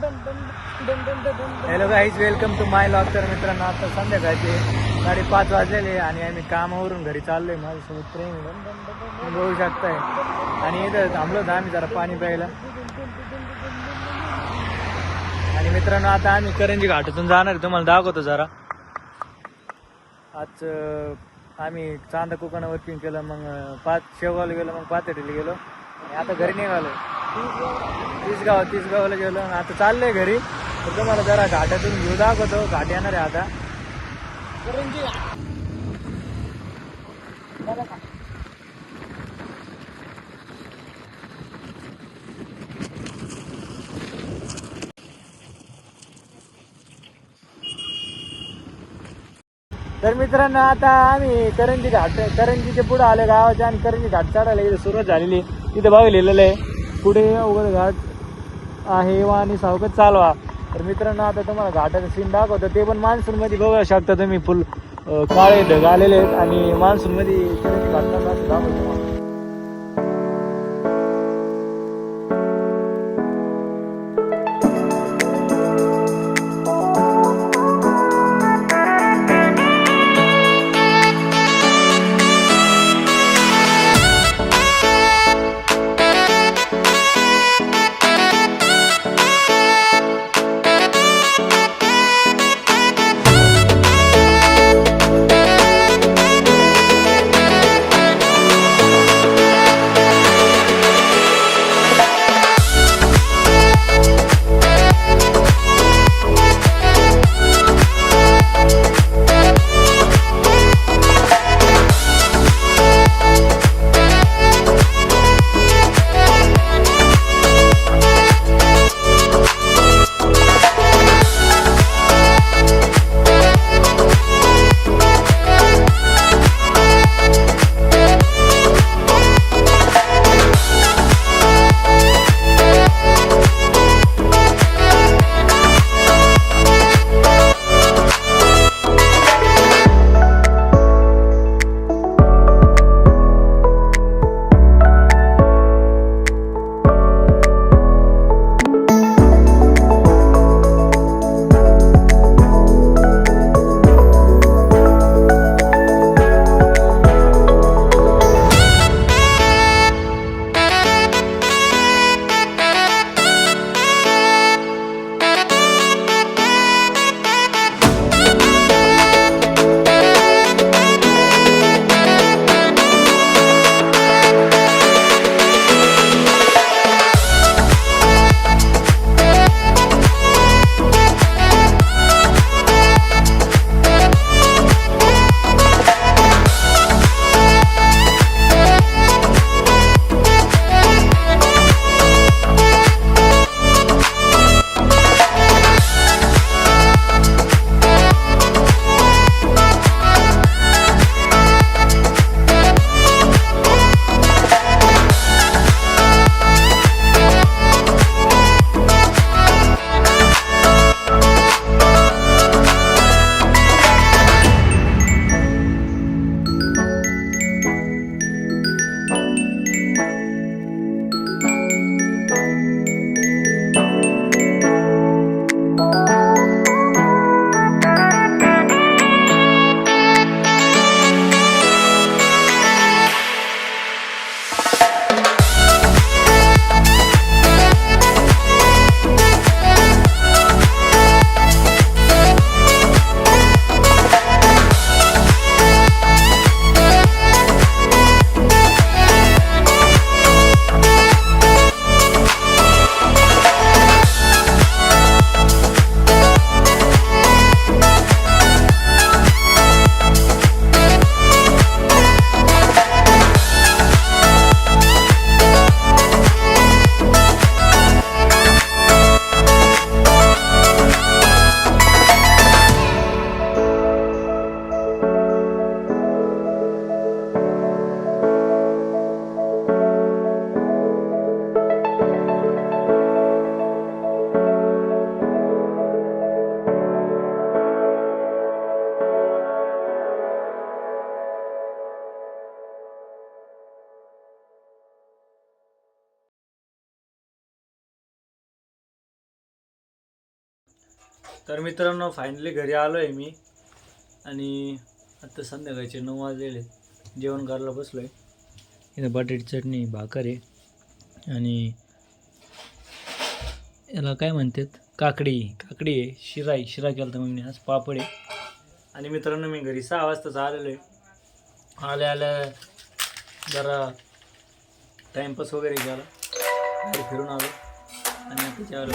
Hello guys, welcome to my vlog. तर मित्रांनो, आता संध्याकाळचे 5:30 वाजलेले आणि आम्ही कामावरून घरी चाललोय. माझ्यासोबत ट्रेन बघू शकताय. आणि इथं थांबलो होतो आम्ही जरा पाणी प्यायला. आणि मित्रांनो, आता आम्ही करंजी घाटातून जाणार आहे, तुम्हाला दाखवतो जरा. आज आम्ही चांदा कोकणा वर्किंग केलं, मग शेवगावला गेलो, मग पाथर्डीला गेलो आणि आता घरी निघालो. तिसगावला गेलो. आता चाललोय घरी. तर तुम्हाला जरा घाटातून व्ह्यू दाखवतो. घाट येणार आहे आता. तर मित्रांनो, आता आम्ही करंजीच्या पुढे आले गावाच्या, आणि करंजी घाट चढायला इथे सुरुवात झालेली. तिथे बघा लिहिलेलं आहे, पुढे अवघड घाट आहे आणि सावकाश चालवा. तर मित्रांनो, आता तुम्हाला घाटाचं सीन दाखवतो. ते पण मान्सूनमध्ये बघू शकता तुम्ही. फुल काळे ढग आलेले आहेत आणि मान्सूनमध्ये करंजी घाटाला दाखवतो. तर मित्रांनो फायनली घरी आलो आहे मी आणि आता संध्याकाळचे 9 वाजलेले जेवण करायला बसलो आहे. इथं बटाटी चटणी भाकर आहे आणि याला काय म्हणतात काकडी आहे, शिरा केला तर मग आज पापड आहे. आणि मित्रांनो मी घरी 6 वाजताच आलेलो आहे. आल्या जरा टाईमपास वगैरे केला, बाहेर फिरून आलो आणि आता जेवायला